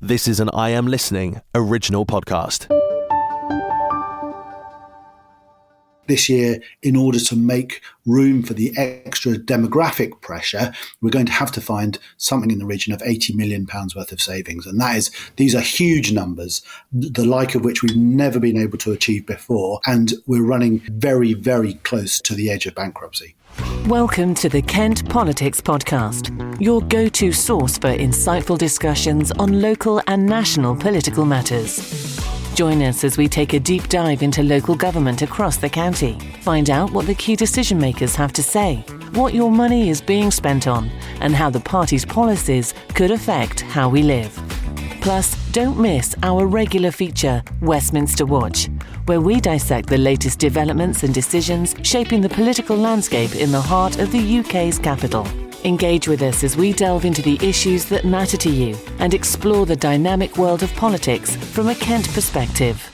This is an I Am Listening original podcast. This year, in order to make room for the extra demographic pressure, we're going to have to find something in the region of £80 million worth of savings. And these are huge numbers, the like of which we've never been able to achieve before. And we're running very, very close to the edge of bankruptcy. Welcome to the Kent Politics Podcast, your go-to source for insightful discussions on local and national political matters. Join us as we take a deep dive into local government across the county. Find out what the key decision makers have to say, what your money is being spent on, and how the party's policies could affect how we live. Plus, don't miss our regular feature, Westminster Watch, where we dissect the latest developments and decisions shaping the political landscape in the heart of the UK's capital. Engage with us as we delve into the issues that matter to you and explore the dynamic world of politics from a Kent perspective.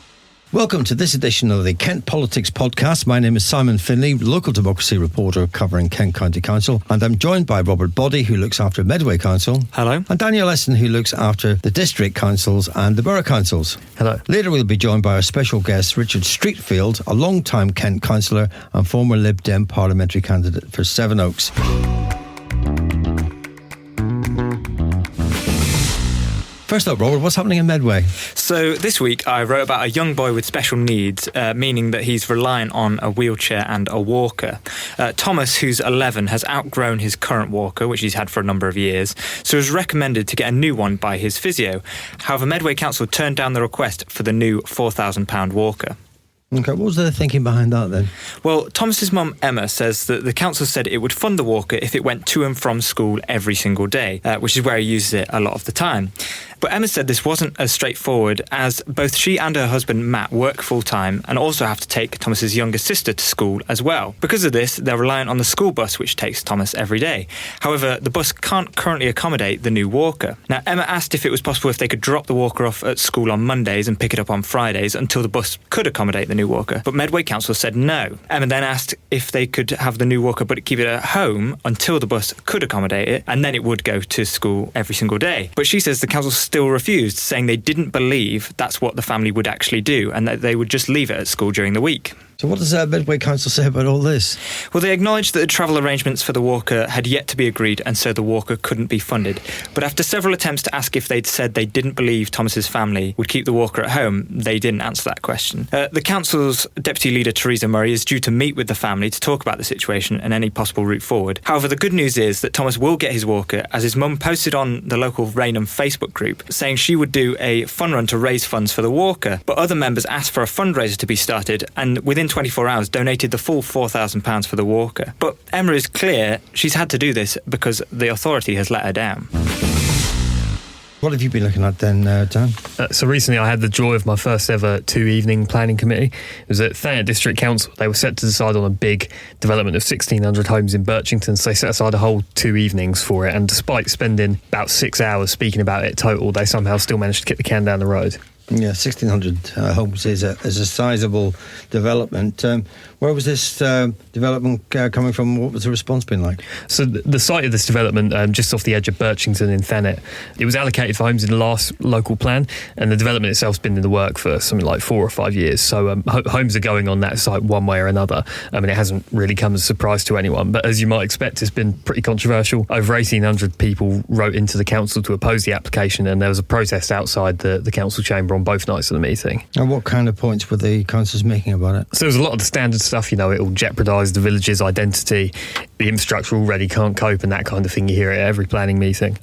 Welcome to this edition of the Kent Politics Podcast. My name is Simon Finlay, local democracy reporter covering Kent County Council, and I'm joined by Robert Boddy, who looks after Medway Council. Hello. And Daniel Esson, who looks after the district councils and the borough councils. Hello. Later we'll be joined by our special guest, Richard Streatfeild, a long-time Kent councillor and former Lib Dem parliamentary candidate for Sevenoaks. First up, Robert, what's happening in Medway? So this week I wrote about a young boy with special needs, meaning that he's reliant on a wheelchair and a walker. Thomas, who's 11, has outgrown his current walker, which he's had for a number of years, so is recommended to get a new one by his physio. However, Medway Council turned down the request for the new £4,000 walker. Okay, what was the thinking behind that then? Well, Thomas's mum, Emma, says that the council said it would fund the walker if it went to and from school every single day, which is where he uses it a lot of the time. But Emma said this wasn't as straightforward, as both she and her husband, Matt, work full-time and also have to take Thomas's younger sister to school as well. Because of this, they're reliant on the school bus, which takes Thomas every day. However, the bus can't currently accommodate the new walker. Now, Emma asked if it was possible if they could drop the walker off at school on Mondays and pick it up on Fridays until the bus could accommodate the new walker. But Medway Council said no. Emma then asked if they could have the new walker but keep it at home until the bus could accommodate it, and then it would go to school every single day. But she says the council still refused, saying they didn't believe that's what the family would actually do and that they would just leave it at school during the week. So what does Medway Council say about all this? Well, they acknowledged that the travel arrangements for the walker had yet to be agreed, and so the walker couldn't be funded. But after several attempts to ask if they'd said they didn't believe Thomas's family would keep the walker at home, they didn't answer that question. The council's deputy leader, Theresa Murray, is due to meet with the family to talk about the situation and any possible route forward. However, the good news is that Thomas will get his walker, as his mum posted on the local Rainham Facebook group saying she would do a fun run to raise funds for the walker. But other members asked for a fundraiser to be started, and within 24 hours donated the full £4,000 for the walker. But Emma is clear she's had to do this because the authority has let her down. What have you been looking at then, Dan? So recently I had the joy of my first ever 2-evening planning committee. It was at Thanet District Council. They were set to decide on a big development of 1,600 homes in Birchington, so they set aside a whole 2 evenings for it, and despite spending about 6 hours speaking about it total, they somehow still managed to kick the can down the road. Yeah, 1,600 homes is a sizable development. Where was this development coming from? What was the response been like? So the site of this development, just off the edge of Birchington in Thanet, it was allocated for homes in the last local plan, and the development itself's been in the work for something like 4 or 5 years. So homes are going on that site one way or another. I mean, it hasn't really come as a surprise to anyone, but as you might expect, it's been pretty controversial. Over 1,800 people wrote into the council to oppose the application, and there was a protest outside the council chamber on both nights of the meeting. And what kind of points were the councillors making about it? So there was a lot of the standard stuff, it will jeopardise the village's identity, the infrastructure already can't cope, and that kind of thing you hear at every planning meeting.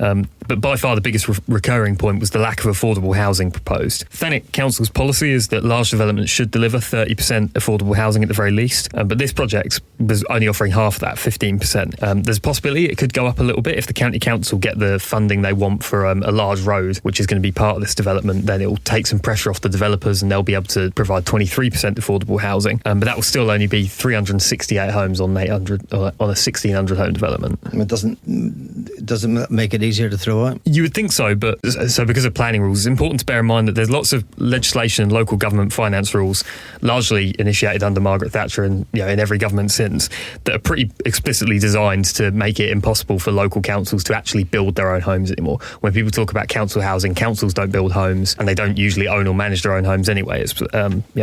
But by far the biggest recurring point was the lack of affordable housing proposed. Thanet Council's policy is that large developments should deliver 30% affordable housing at the very least, but this project was only offering half of that, 15%. There's a possibility it could go up a little bit if the county council get the funding they want for a large road, which is going to be part of this development. Then it will take some pressure off the developers and they'll be able to provide 23% affordable housing. But that will still only be 368 homes on 800 on a 1,600 home development. It doesn't make it easier to throw out? You would think so, but because of planning rules, it's important to bear in mind that there's lots of legislation and local government finance rules, largely initiated under Margaret Thatcher and in every government since, that are pretty explicitly designed to make it impossible for local councils to actually build their own homes anymore. When people talk about council housing, councils don't build homes, and they don't usually own or manage their own homes anyway. It's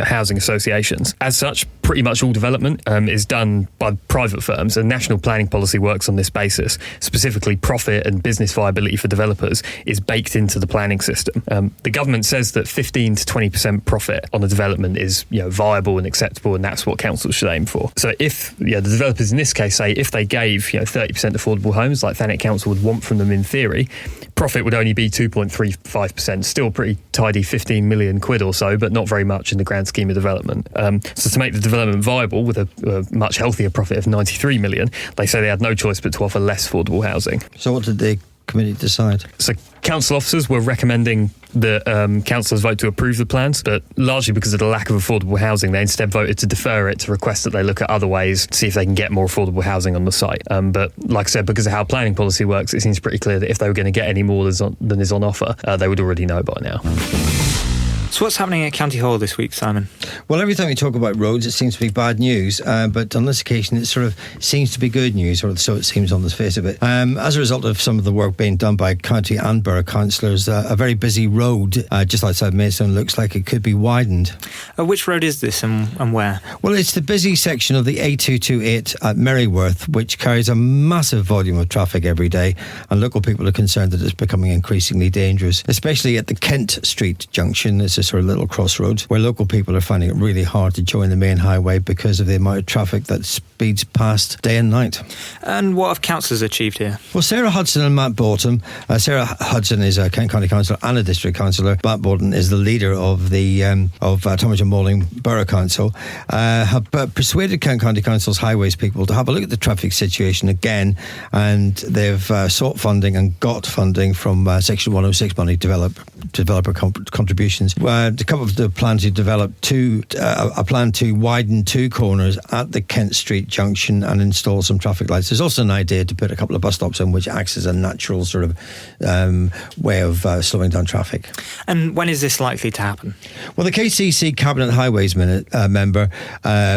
housing associations. As such, pretty much all development is done by private firms, and national planning policy works on this basis. Specifically, profit and business viability for developers is baked into the planning system. The government says that 15 to 20% profit on a development is viable and acceptable, and that's what councils should aim for. So if the developers in this case say if they gave 30% affordable homes like Thanet Council would want from them in theory, profit would only be 2.35%, still pretty tidy 15 million quid or so, but not very much in the grand scheme of development. So to make the development viable with a much healthier profit of 93 million, they say they had no choice but to offer less affordable housing. So what did the committee decide? So council officers were recommending that councillors vote to approve the plans, but largely because of the lack of affordable housing, they instead voted to defer it to request that they look at other ways to see if they can get more affordable housing on the site. But like I said, because of how planning policy works, it seems pretty clear that if they were going to get any more than is on offer, they would already know by now. So what's happening at County Hall this week, Simon? Well, every time we talk about roads, it seems to be bad news, but on this occasion it sort of seems to be good news, or so it seems on the face of it. As a result of some of the work being done by county and borough councillors, a very busy road just outside Maidstone looks like it could be widened. Which road is this and where? Well, it's the busy section of the A228 at Merryworth, which carries a massive volume of traffic every day, and local people are concerned that it's becoming increasingly dangerous, especially at the Kent Street junction. It's a sort of little crossroads where local people are finding it really hard to join the main highway because of the amount of traffic that speeds past day and night. And what have councillors achieved here? Well, Sarah Hudson and Matt Borton. Sarah Hudson is a Kent County Councillor and a district councillor. Matt Borton is the leader of the Tonbridge and Malling Borough Council. Have persuaded Kent County Council's highways people to have a look at the traffic situation again, and they've sought funding and got funding from Section 106 money, developer contributions. To come up with a plan to develop a plan to widen two corners at the Kent Street junction and install some traffic lights. There's also an idea to put a couple of bus stops in, which acts as a natural sort of way of slowing down traffic. And when is this likely to happen? Well, the KCC Cabinet Highways member,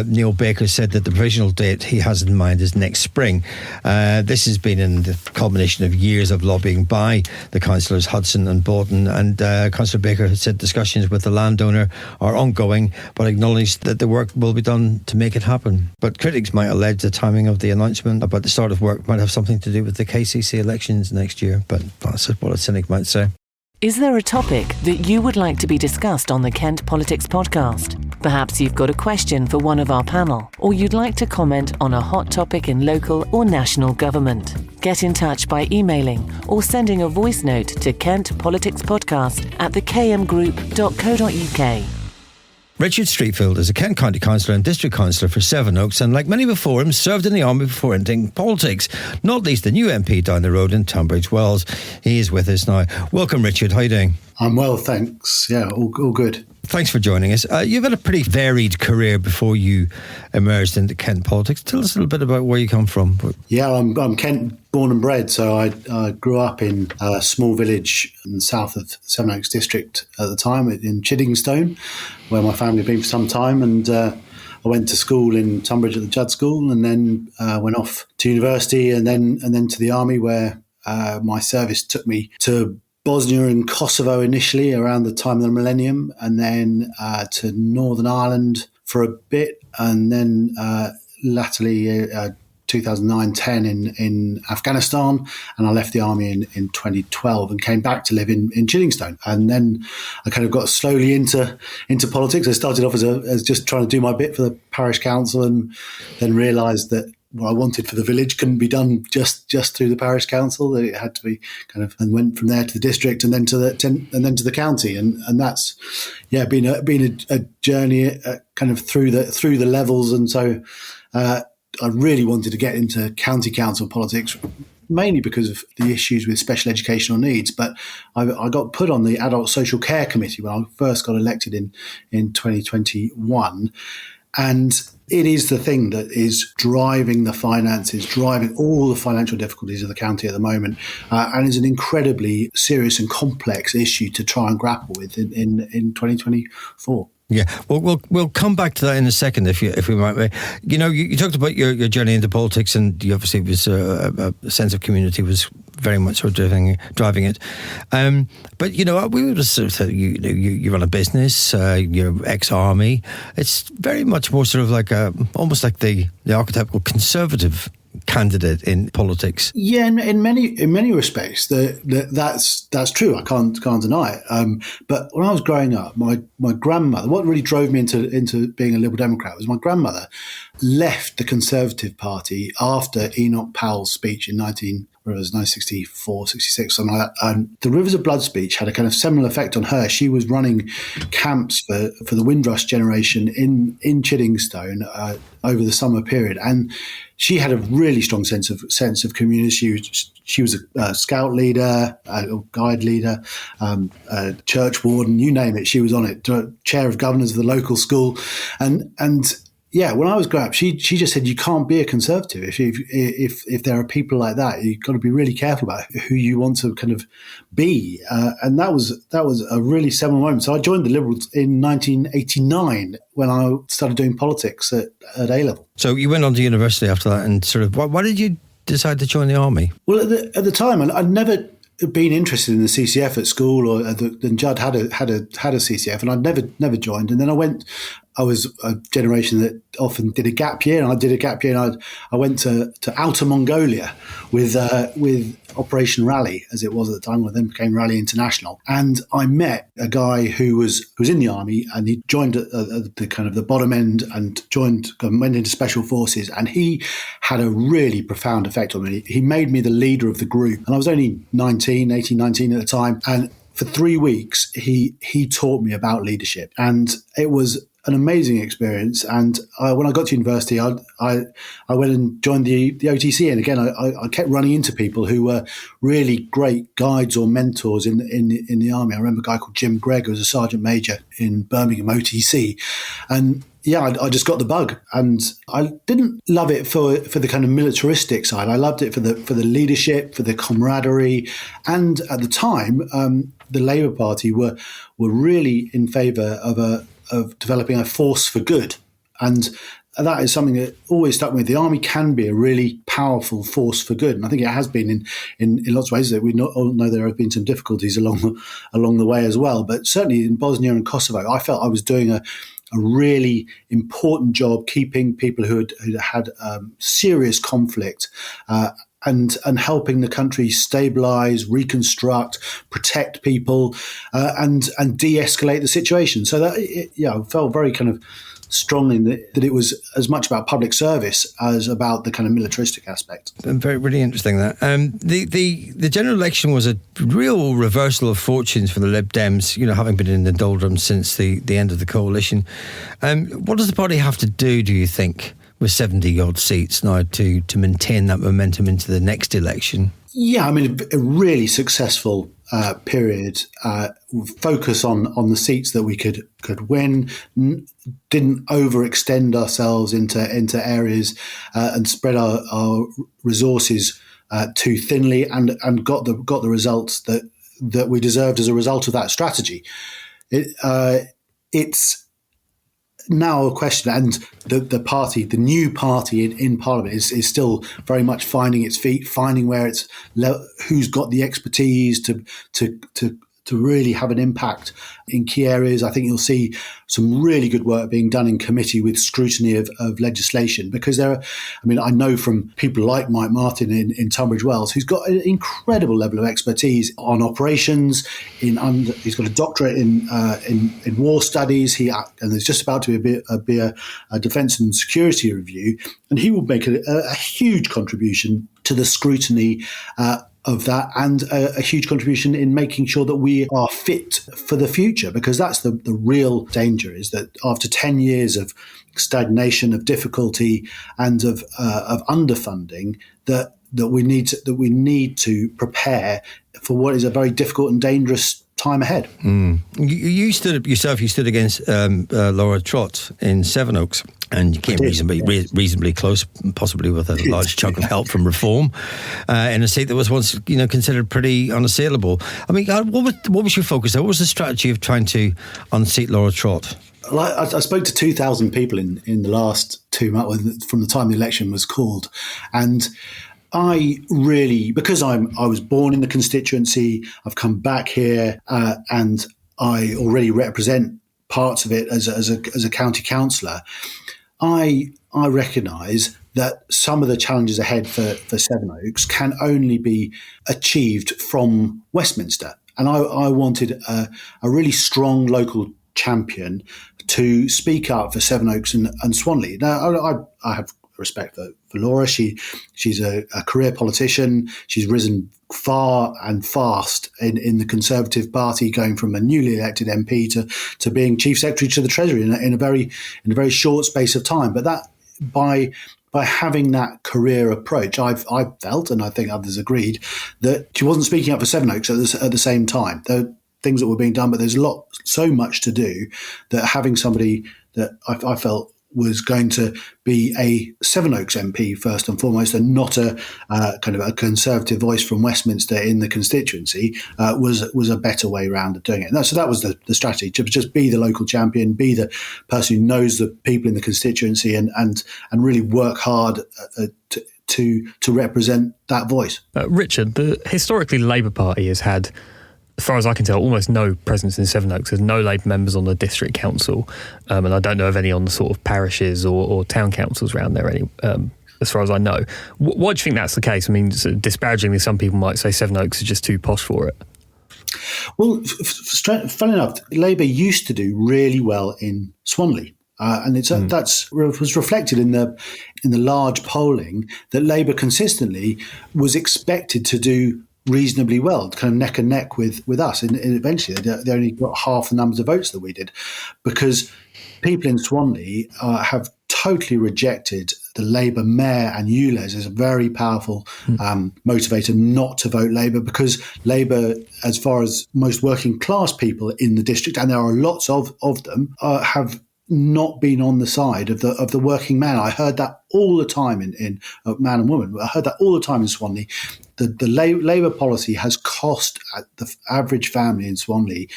Neil Baker, said that the provisional date he has in mind is next spring. This has been in the culmination of years of lobbying by the councillors Hudson and Borton, and Councillor Baker has said discussions with the landowner are ongoing, but acknowledged that the work will be done to make it happen. But critics might allege the timing of the announcement about the start of work might have something to do with the KCC elections next year, but that's what a cynic might say. Is there a topic that you would like to be discussed on the Kent Politics podcast? Perhaps you've got a question for one of our panel, or you'd like to comment on a hot topic in local or national government. Get in touch by emailing or sending a voice note to kentpoliticspodcast@thekmgroup.co.uk. Richard Streatfeild is a Kent County Councillor and District Councillor for Sevenoaks, and like many before him, served in the army before entering politics, not least the new MP down the road in Tunbridge Wells. He is with us now. Welcome, Richard. How are you doing? I'm well, thanks. Yeah, all good. Thanks for joining us. You've had a pretty varied career before you emerged into Kent politics. Tell us a little bit about where you come from. Yeah, I'm Kent born and bred, so I grew up in a small village in the south of Sevenoaks district at the time, in Chiddingstone, where my family had been for some time, and I went to school in Tunbridge at the Judd School, and then went off to university, and then to the army, where my service took me to Bosnia and Kosovo initially around the time of the millennium, and then to Northern Ireland for a bit, and then latterly 2009-10 in Afghanistan, and I left the army in 2012 and came back to live in Chiddingstone. And then I kind of got slowly into politics. I started off as just trying to do my bit for the parish council, and then realised that what I wanted for the village couldn't be done just through the parish council. That it had to be kind of, and went from there to the district, and then to the county, and that's been a journey kind of through the levels. And so I really wanted to get into county council politics, mainly because of the issues with special educational needs. But I got put on the Adult Social Care Committee when I first got elected in 2021. And it is the thing that is driving the finances, driving all the financial difficulties of the county at the moment, and is an incredibly serious and complex issue to try and grapple with in 2024. Yeah, well, we'll come back to that in a second, if we might. You know, you talked about your journey into politics, and you obviously was a sense of community was very much sort of driving it. But you know, we would have sort of said you run a business, you're ex-army. It's very much more sort of like almost like the archetypical conservative candidate in politics. Yeah, in many respects, that's true. I can't deny it. But when I was growing up, my grandmother, what really drove me into being a Liberal Democrat was my grandmother left the Conservative Party after Enoch Powell's speech in 1964, 66, something like that. The Rivers of Blood speech had a kind of seminal effect on her. She was running camps for the Windrush generation in Chiddingstone over the summer period, and she had a really strong sense of community. She was a scout leader, a guide leader, a church warden, you name it. She was on it. Chair of governors of the local school, and yeah, when I was growing up, she just said you can't be a Conservative if there are people like that. You've got to be really careful about who you want to kind of be, and that was a really seminal moment. So I joined the Liberals in 1989 when I started doing politics at A level. So you went on to university after that, and sort of why did you decide to join the army? Well, at the time, I'd never been interested in the CCF at school, or and Judd had a CCF, and I'd never joined. And then I was a generation that often did a gap year, and I did a gap year, and I went to Outer Mongolia with Operation Rally, as it was at the time, when it then became Rally International. And I met a guy who was in the army, and he joined at the kind of the bottom end and went into special forces, and he had a really profound effect on me. He made me the leader of the group, and I was only 18, 19 at the time, and for 3 weeks he taught me about leadership, and it was an amazing experience. And when I got to university, I went and joined the OTC, and again I kept running into people who were really great guides or mentors in the army. I remember a guy called Jim Gregg, who was a sergeant major in Birmingham OTC, and yeah, I just got the bug, and I didn't love it for the kind of militaristic side. I loved it for the leadership, for the camaraderie, and at the time, the Labour Party were really in favour of developing a force for good, and that is something that always stuck with me. The army can be a really powerful force for good, and I think it has been in lots of ways. That we all know there have been some difficulties along the way as well, but certainly in Bosnia and Kosovo, I felt I was doing a really important job keeping people who had serious conflict and helping the country stabilise, reconstruct, protect people, and de-escalate the situation. So that I felt very kind of strongly that it was as much about public service as about the kind of militaristic aspect. Very, really interesting that. The general election was a real reversal of fortunes for the Lib Dems, having been in the doldrums since the end of the coalition. What does the party have to do you think, with 70-odd seats now to maintain that momentum into the next election? Yeah, I mean, a really successful period. Focus on the seats that we could win. Didn't overextend ourselves into areas and spread our resources too thinly, and got the results that we deserved as a result of that strategy. It's now a question, and the new party in Parliament is still very much finding its feet, finding where who's got the expertise to really have an impact in key areas. I think you'll see some really good work being done in committee with scrutiny of legislation, because I know from people like Mike Martin in Tunbridge Wells, who's got an incredible level of expertise on operations. He's got a doctorate in war studies. And there's just about to be a defence and security review, and he will make a huge contribution to the scrutiny of that, and a huge contribution in making sure that we are fit for the future, because that's the real danger, is that after 10 years of stagnation, of difficulty, and of underfunding, that we need to prepare for what is a very difficult and dangerous time ahead. You stood against Laura Trott in Sevenoaks, and you came reasonably close, possibly with a large chunk of help from Reform, in a seat that was once considered pretty unassailable. I mean, what was your focus there? What was the strategy of trying to unseat Laura Trott? I spoke to 2,000 people in the last 2 months from the time the election was called, and I really, because I was born in the constituency, I've come back here, and I already represent parts of it as a county councillor. I recognise that some of the challenges ahead for Sevenoaks can only be achieved from Westminster, and I wanted a really strong local champion to speak up for Sevenoaks and Swanley. Now, I have respect for Laura. She's a career politician. She's risen far and fast in the Conservative Party, going from a newly elected MP to being Chief Secretary to the Treasury in a very short space of time. But that by having that career approach, I felt, and I think others agreed, that she wasn't speaking up for Sevenoaks at the same time. There are things that were being done, but there's so much to do, that having somebody that I felt was going to be a Sevenoaks MP first and foremost, and not a kind of a Conservative voice from Westminster in the constituency, was a better way round of doing it. So that was the strategy, to just be the local champion, be the person who knows the people in the constituency, and really work hard to represent that voice. Richard, historically Labour Party has had, as far as I can tell, almost no presence in Sevenoaks. There's no Labour members on the district council, and I don't know of any on the sort of parishes or town councils around there, as far as I know. Why do you think that's the case? I mean, disparagingly, some people might say Sevenoaks is just too posh for it. Well, funny enough, Labour used to do really well in Swanley. And that was reflected in the large polling that Labour consistently was expected to do reasonably well, kind of neck and neck with us. And eventually they only got half the numbers of votes that we did, because people in Swanley have totally rejected the Labour mayor and ULEZ as a very powerful motivator not to vote Labour, because Labour, as far as most working class people in the district, and there are lots of them, have not been on the side of the working man. I heard that all the time in man and woman. I heard that all the time in Swanley. The Labour policy has cost the average family in Swanley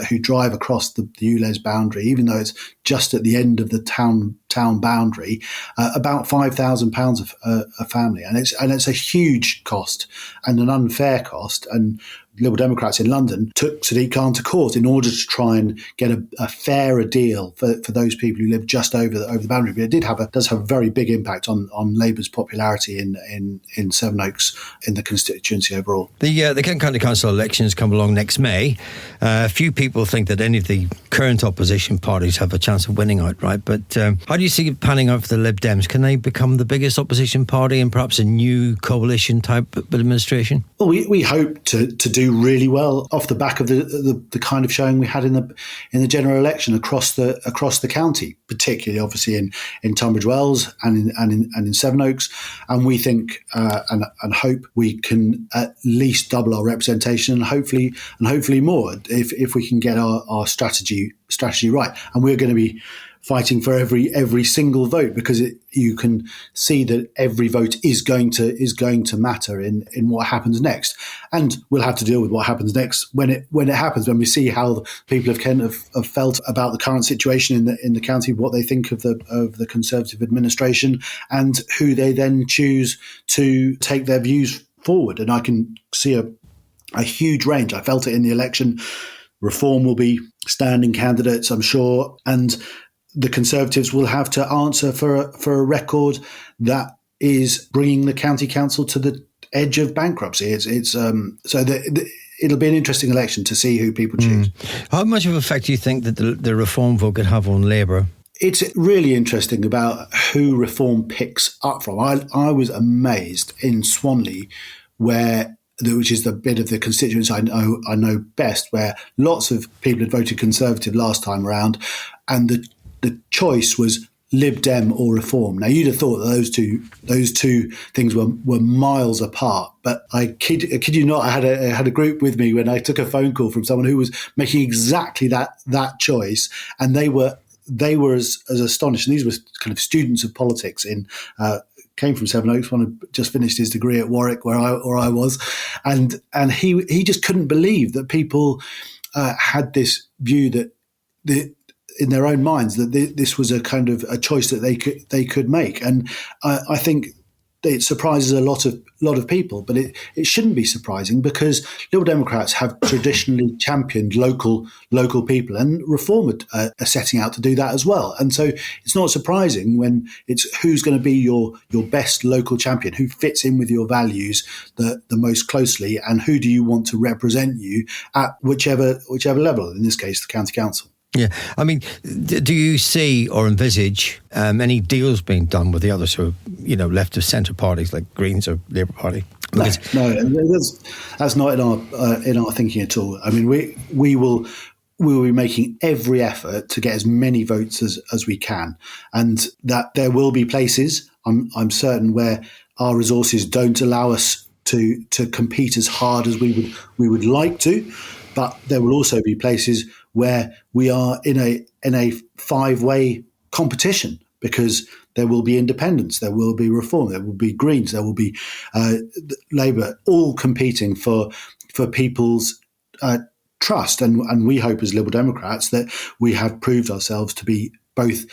who drive across the ULEZ boundary, even though it's just at the end of the town boundary, about £5,000 a family, and it's a huge cost and an unfair cost. And Liberal Democrats in London took Sadiq Khan to court in order to try and get a fairer deal for those people who live just over the boundary. But it does have a very big impact on Labour's popularity in Sevenoaks, in the constituency overall. The Kent County Council elections come along next May. Few people think that any of the current opposition parties have a chance of winning outright. But how do you see it panning out for the Lib Dems? Can they become the biggest opposition party in perhaps a new coalition type administration? Well, we hope to do really well off the back of the kind of showing we had in the general election across the county, particularly obviously in Tunbridge Wells and in Sevenoaks. And we think and hope we can at least double our representation, and hopefully more if we can get our strategy right. And we're going to be fighting for every single vote, because you can see that every vote is going to matter in what happens next. And we'll have to deal with what happens next when it happens, when we see how the people of Kent have felt about the current situation in the county, what they think of the Conservative administration, and who they then choose to take their views forward. And I can see a huge range. I felt it in the election. Reform will be standing candidates, I'm sure, and the Conservatives will have to answer for a record that is bringing the county council to the edge of bankruptcy. It'll be an interesting election to see who people choose. How much of an effect do you think that the Reform vote could have on Labour? It's really interesting about who Reform picks up from. I was amazed in Swanley, which is the bit of the constituency I know best, where lots of people had voted Conservative last time around, and the choice was Lib Dem or reform. Now, you'd have thought that those two things were miles apart, but I kid you not, I had a group with me when I took a phone call from someone who was making exactly that choice, and they were as astonished. And these were kind of students of politics came from Sevenoaks. One had just finished his degree at Warwick, where I was, and he just couldn't believe that people had this view that in their own minds that this was a kind of a choice that they could make. And I think it surprises a lot of people, but it shouldn't be surprising, because Liberal Democrats have traditionally championed local people, and Reform are setting out to do that as well. And so it's not surprising when it's who's going to be your best local champion, who fits in with your values the most closely, and who do you want to represent you at whichever level, in this case, the county council. Yeah, I mean, do you see or envisage any deals being done with the other sort of, left of centre parties like Greens or Labour Party? No, that's not in our thinking at all. I mean, we will be making every effort to get as many votes as we can, and that there will be places, I'm certain, where our resources don't allow us to compete as hard as we would like to, but there will also be places where we are in a five-way competition, because there will be independents, there will be Reform, there will be Greens, there will be Labour, all competing for people's trust. And we hope as Liberal Democrats that we have proved ourselves to be both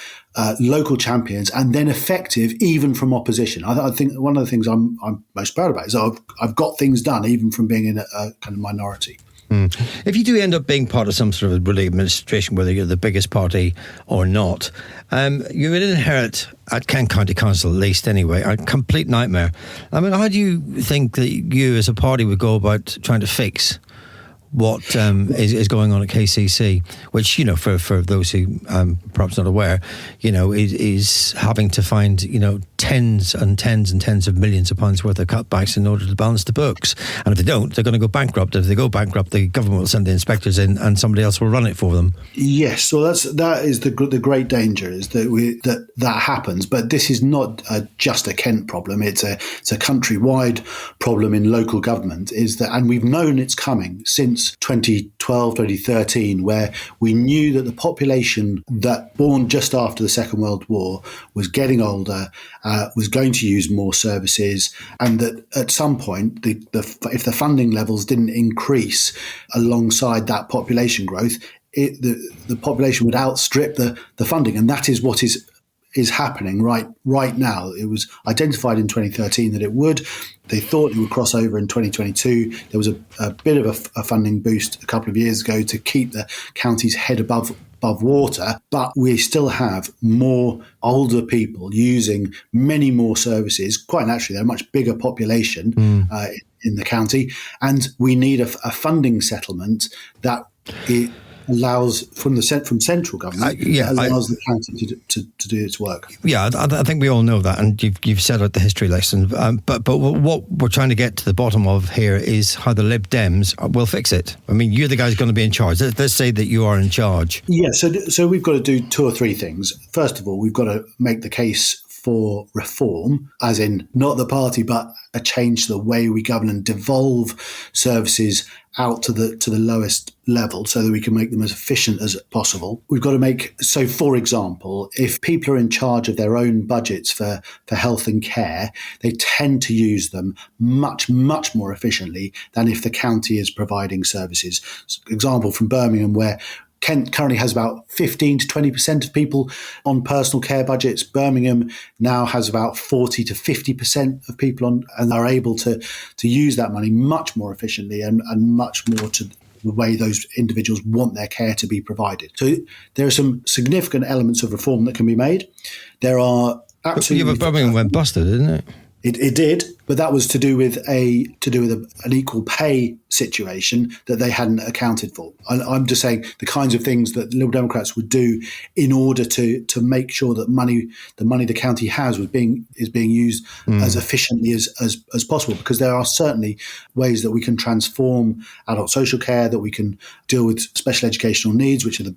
local champions and then effective even from opposition. I think one of the things I'm most proud about is I've got things done even from being in a kind of minority. If you do end up being part of some sort of ruling administration, whether you're the biggest party or not, you would inherit, at Kent County Council at least anyway, a complete nightmare. I mean, how do you think that you as a party would go about trying to fix what is going on at KCC, which, for those who perhaps not aware, is having to find, tens and tens and tens of millions of pounds worth of cutbacks in order to balance the books. And if they don't, they're going to go bankrupt. If they go bankrupt, the government will send the inspectors in and somebody else will run it for them. Yes, so that is the great danger, is that happens. But this is not just a Kent problem. It's a countrywide problem in local government, and we've known it's coming since 2012, 2013, where we knew that the population that born just after the Second World War was getting older, was going to use more services, and that at some point, if the funding levels didn't increase alongside that population growth, the population would outstrip the funding, and that is what is happening right now. It was identified in 2013 that it would. They thought it would cross over in 2022. There was a bit of a funding boost a couple of years ago to keep the county's head above water, but we still have more older people using many more services. Quite naturally, they're a much bigger population in the county, and we need a funding settlement that allows from central government allows the county to do its work. Yeah, I think we all know that, and you've set out the history lesson. But what we're trying to get to the bottom of here is how the Lib Dems will fix it. I mean, you're the guys going to be in charge. Let's say that you are in charge. Yeah, so we've got to do two or three things. First of all, we've got to make the case for reform, as in not the party, but a change to the way we govern and devolve services out to the lowest level so that we can make them as efficient as possible. We've got to for example, if people are in charge of their own budgets for health and care, they tend to use them much, much more efficiently than if the county is providing services. Example from Birmingham, where Kent currently has about 15 to 20% of people on personal care budgets. Birmingham now has about 40 to 50% of people on, and are able to use that money much more efficiently and much more to the way those individuals want their care to be provided. So there are some significant elements of reform that can be made. There are absolutely... Yeah, but Birmingham went busted, didn't it? It did. But that was to do with an equal pay situation that they hadn't accounted for. I'm just saying the kinds of things that Liberal Democrats would do in order to make sure that the money the county has is being used as efficiently as possible, because there are certainly ways that we can transform adult social care, that we can deal with special educational needs, which are the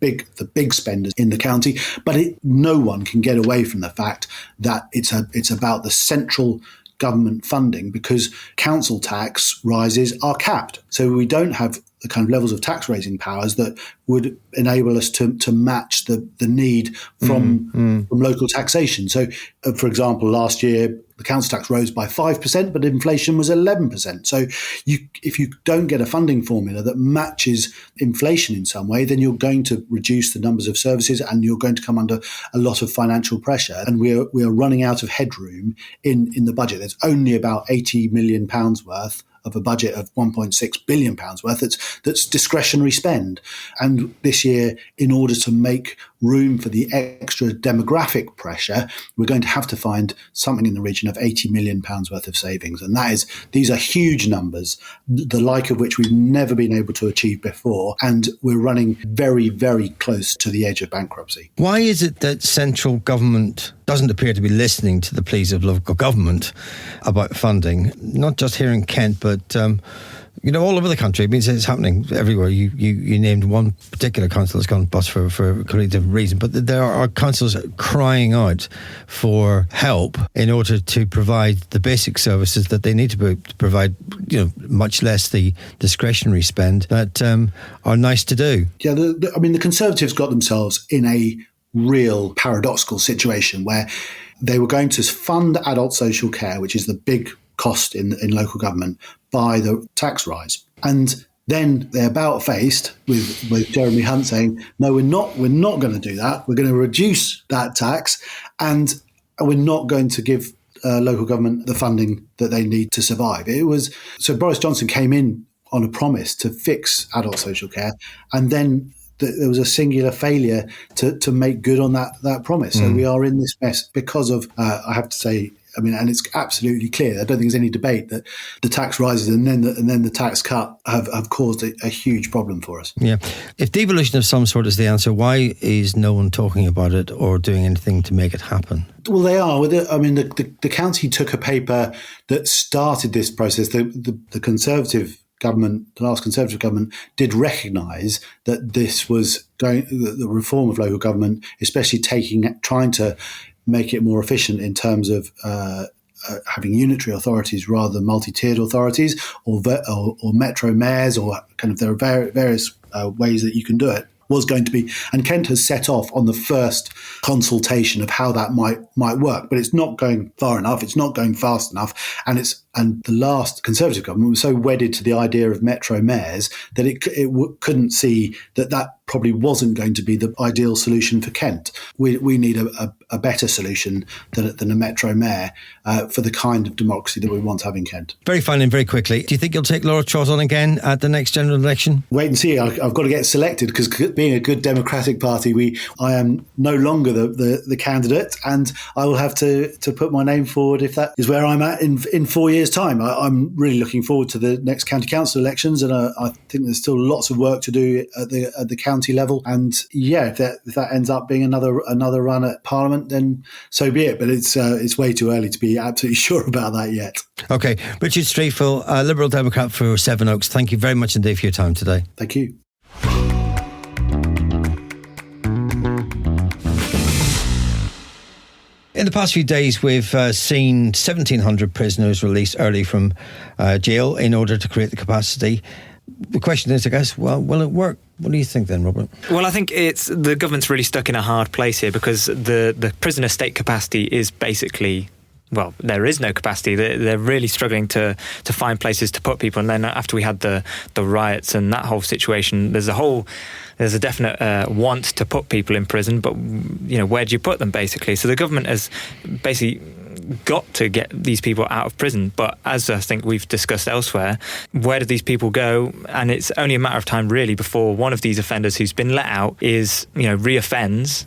big spenders in the county. But no one can get away from the fact that it's about the central government funding, because council tax rises are capped. So we don't have the kind of levels of tax raising powers that would enable us to match the need from local taxation. So, for example, last year, the council tax rose by 5%, but inflation was 11%. So if you don't get a funding formula that matches inflation in some way, then you're going to reduce the numbers of services and you're going to come under a lot of financial pressure. And we are running out of headroom in the budget. There's only about £80 million worth of a budget of £1.6 billion worth that's discretionary spend. And this year, in order to make room for the extra demographic pressure, we're going to have to find something in the region of £80 million worth of savings. And these are huge numbers, the like of which we've never been able to achieve before. And we're running very, very close to the edge of bankruptcy. Why is it that central government doesn't appear to be listening to the pleas of local government about funding, not just here in Kent, but all over the country? It means it's happening everywhere. You named one particular council that's gone bust for a completely different reason, but there are councils crying out for help in order to provide the basic services that they need to provide, much less the discretionary spend that are nice to do. Yeah, the Conservatives got themselves in a real paradoxical situation where they were going to fund adult social care, which is the big cost in local government, by the tax rise. And then they're about faced with Jeremy Hunt saying, no, we're not going to do that. We're going to reduce that tax, and we're not going to give local government the funding that they need to survive. So Boris Johnson came in on a promise to fix adult social care, and then there was a singular failure to make good on that promise. So we are in this mess because of, I have to say, and it's absolutely clear, I don't think there's any debate that the tax rises and then the tax cut have caused a huge problem for us. Yeah. If devolution of some sort is the answer, why is no one talking about it or doing anything to make it happen? Well, they are. The county took a paper that started this process. The Conservative government, the last Conservative government, did recognise that this was the reform of local government, especially trying to make it more efficient in terms of having unitary authorities rather than multi-tiered authorities, or metro mayors, or kind of there are various ways that you can do it, was going to be. And Kent has set off on the first consultation of how that might work, but it's not going far enough. It's not going fast enough, and the last Conservative government was so wedded to the idea of metro mayors that it couldn't see that probably wasn't going to be the ideal solution for Kent. We need a better solution than a metro mayor for the kind of democracy that we want to have in Kent. Very finally and very quickly, do you think you'll take Laura Trott on again at the next general election? Wait and see. I've got to get selected, because being a good democratic party, I am no longer the candidate, and I will have to put my name forward if that is where I'm at in 4 years' time. I'm really looking forward to the next county council elections, and I think there's still lots of work to do at the county level. And yeah, if that ends up being another run at Parliament, then so be it. But it's way too early to be absolutely sure about that yet. Okay, Richard Streatfeild, Liberal Democrat for Sevenoaks, thank you very much indeed for your time today. Thank you. In the past few days, we've seen 1,700 prisoners released early from jail in order to create the capacity. The question is, I guess, well, will it work? What do you think then, Robert? Well, I think the government's really stuck in a hard place here, because the prison estate capacity is basically... Well, there is no capacity. They're really struggling to find places to put people. And then after we had the riots and that whole situation, there's a definite want to put people in prison, but where do you put them, basically? So the government has basically got to get these people out of prison. But as I think we've discussed elsewhere, where do these people go? And it's only a matter of time, really, before one of these offenders who's been let out is, reoffends.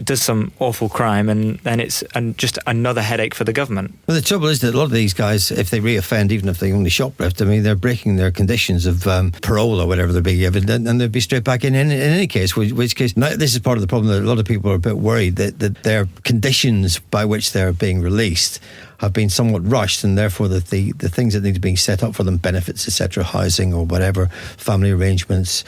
does some awful crime, and then it's just another headache for the government. Well, the trouble is that a lot of these guys, if they reoffend, even if they only shoplift, I mean, they're breaking their conditions of parole or whatever they're being given, and they'll be straight back in any case, which case, now, this is part of the problem, that a lot of people are a bit worried that their conditions by which they're being released have been somewhat rushed, and therefore that the things that need to be set up for them, benefits, etc., housing or whatever, family arrangements,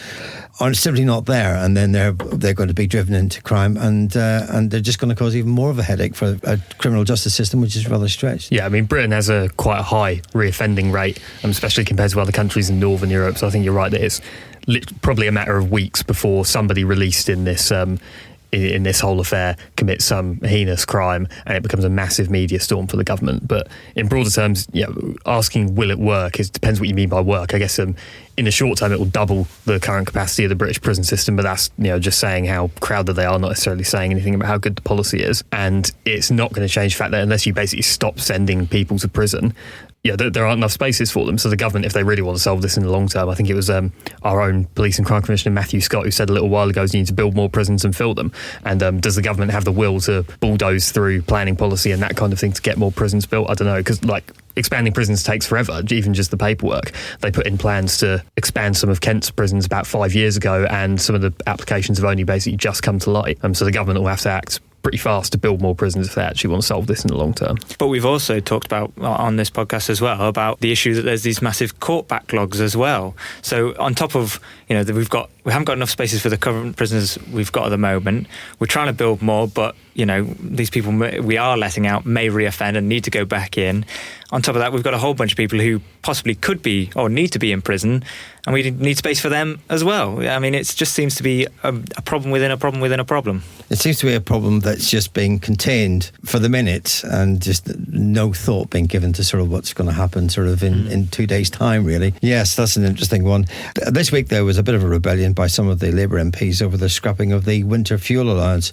are simply not there, and then they're going to be driven into crime, and they're just going to cause even more of a headache for a criminal justice system which is rather stretched. Yeah, I mean, Britain has quite a high reoffending rate, especially compared to other countries in Northern Europe, so I think you're right that it's probably a matter of weeks before somebody released in this whole affair commits some heinous crime, and it becomes a massive media storm for the government. But in broader terms, asking will it work, it depends what you mean by work. I guess in the short term it will double the current capacity of the British prison system, but that's just saying how crowded they are, not necessarily saying anything about how good the policy is. And it's not going to change the fact that unless you basically stop sending people to prison, there aren't enough spaces for them. So the government, if they really want to solve this in the long term, I think it was our own Police and Crime Commissioner Matthew Scott who said a little while ago, you need to build more prisons and fill them. And does the government have the will to bulldoze through planning policy and that kind of thing to get more prisons built? I don't know, because expanding prisons takes forever, even just the paperwork. They put in plans to expand some of Kent's prisons about 5 years ago, and some of the applications have only basically just come to light. So the government will have to act pretty fast to build more prisons if they actually want to solve this in the long term. But we've also talked about on this podcast as well about the issue that there's these massive court backlogs as well. So on top of we haven't got enough spaces for the current prisoners we've got at the moment. We're trying to build more, but these people we are letting out may reoffend and need to go back in. On top of that, we've got a whole bunch of people who possibly could be or need to be in prison, and we need space for them as well. I mean, it just seems to be a problem within a problem within a problem. It seems to be a problem that's just being contained for the minute, and just no thought being given to sort of what's going to happen sort of in 2 days' time, really. Yes, that's an interesting one. This week there was a bit of a rebellion by some of the Labour MPs over the scrapping of the winter fuel allowance.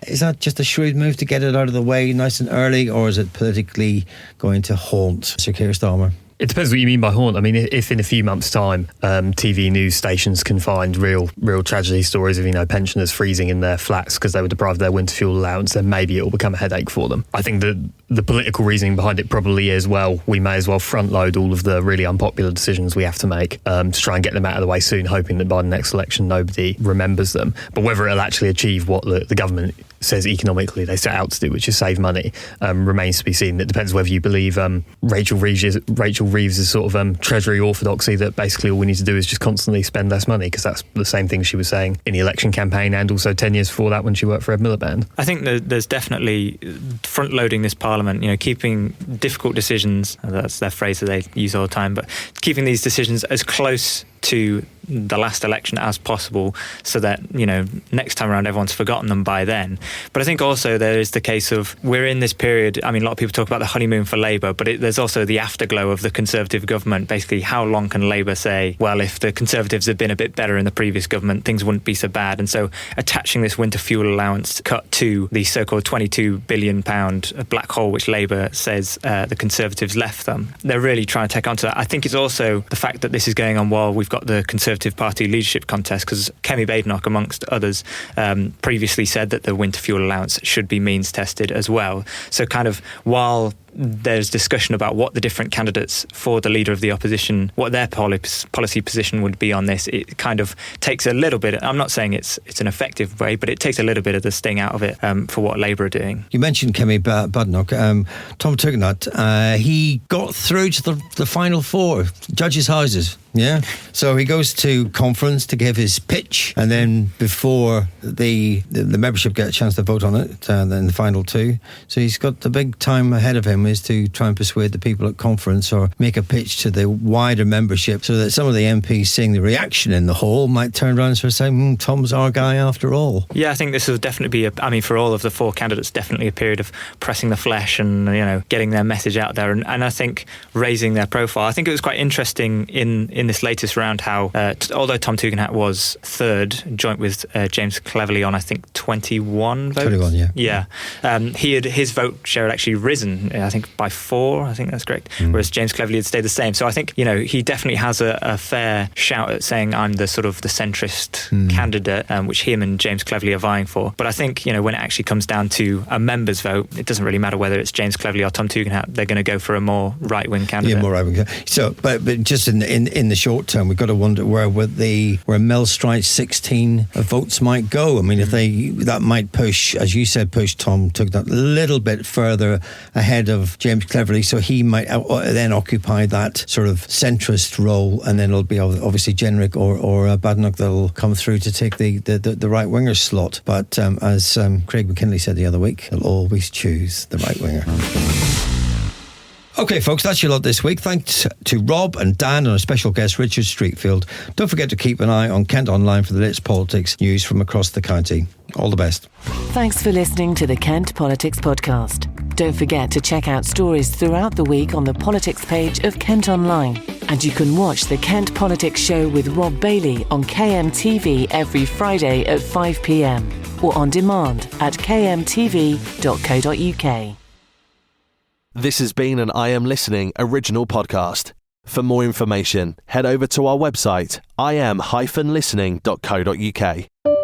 Is that just a shrewd move to get it out of the way nice and early, or is it politically going to haunt Sir Keir Starmer? It depends what you mean by haunt. I mean, if in a few months' time, TV news stations can find real tragedy stories of pensioners freezing in their flats because they were deprived of their winter fuel allowance, then maybe it will become a headache for them. I think that the political reasoning behind it probably is, well, we may as well front load all of the really unpopular decisions we have to make to try and get them out of the way soon, hoping that by the next election nobody remembers them. But whether it'll actually achieve what the government says economically they set out to do, which is save money, remains to be seen. It depends whether you believe Rachel Reeves' sort of treasury orthodoxy, that basically all we need to do is just constantly spend less money, because that's the same thing she was saying in the election campaign and also 10 years before that when she worked for Ed Miliband. I think that there's definitely front-loading this parliament, keeping difficult decisions, that's their phrase that they use all the time, but keeping these decisions as close to the last election as possible, so that next time around everyone's forgotten them by then. But I think also there is the case of, we're in this period, I mean, a lot of people talk about the honeymoon for Labour, but there's also the afterglow of the Conservative government. Basically, how long can Labour say, well, if the Conservatives had been a bit better in the previous government, things wouldn't be so bad? And so attaching this winter fuel allowance cut to the so-called £22 billion black hole which Labour says the Conservatives left them, they're really trying to take onto that. I think it's also the fact that this is going on while we've got the Conservative Party leadership contest, because Kemi Badenoch, amongst others, previously said that the winter fuel allowance should be means tested as well. So kind of while there's discussion about what the different candidates for the leader of the opposition, what their policy position would be on this, it kind of takes a little bit, I'm not saying it's an effective way, but it takes a little bit of the sting out of it for what Labour are doing. You mentioned Kemi Badenoch. Tom Tugendhat, he got through to the final four, judges' houses. Yeah, so he goes to conference to give his pitch, and then before the membership get a chance to vote on it, then the final two. So he's got the big time ahead of him, is to try and persuade the people at conference or make a pitch to the wider membership, so that some of the MPs seeing the reaction in the hall might turn around and sort of say, Tom's our guy after all. Yeah, I think this will definitely be, for all of the four candidates, definitely a period of pressing the flesh and, getting their message out there, and I think raising their profile. I think it was quite interesting in this latest round how, although Tom Tugendhat was third, joint with James Cleverly on, I think, 21 votes. 21, yeah. Yeah. His vote share had actually risen. I think think by 4, I think that's correct, whereas James Cleverly had stayed the same. So I think, he definitely has a fair shout at saying I'm the sort of the centrist candidate, which him and James Cleverly are vying for. But I think, when it actually comes down to a members' vote, it doesn't really matter whether it's James Cleverly or Tom Tugendhat. They're going to go for a more right-wing candidate. Yeah, more right-wing. So, but just in the short term, we've got to wonder where Mel Streit's 16 votes might go. I mean, if that might push, as you said, Tom Tugendhat a little bit further ahead of James Cleverly, so he might then occupy that sort of centrist role, and then it'll be obviously Jenrick or Badenoch that'll come through to take the right winger slot. But as Craig McKinley said the other week, they'll always choose the right winger. Okay, folks, that's your lot this week. Thanks to Rob and Dan and our special guest, Richard Streatfeild. Don't forget to keep an eye on Kent Online for the latest politics news from across the county. All the best. Thanks for listening to the Kent Politics Podcast. Don't forget to check out stories throughout the week on the politics page of Kent Online. And you can watch the Kent Politics Show with Rob Bailey on KMTV every Friday at 5 p.m. or on demand at kmtv.co.uk. This has been an I Am Listening original podcast. For more information, head over to our website, im-listening.co.uk.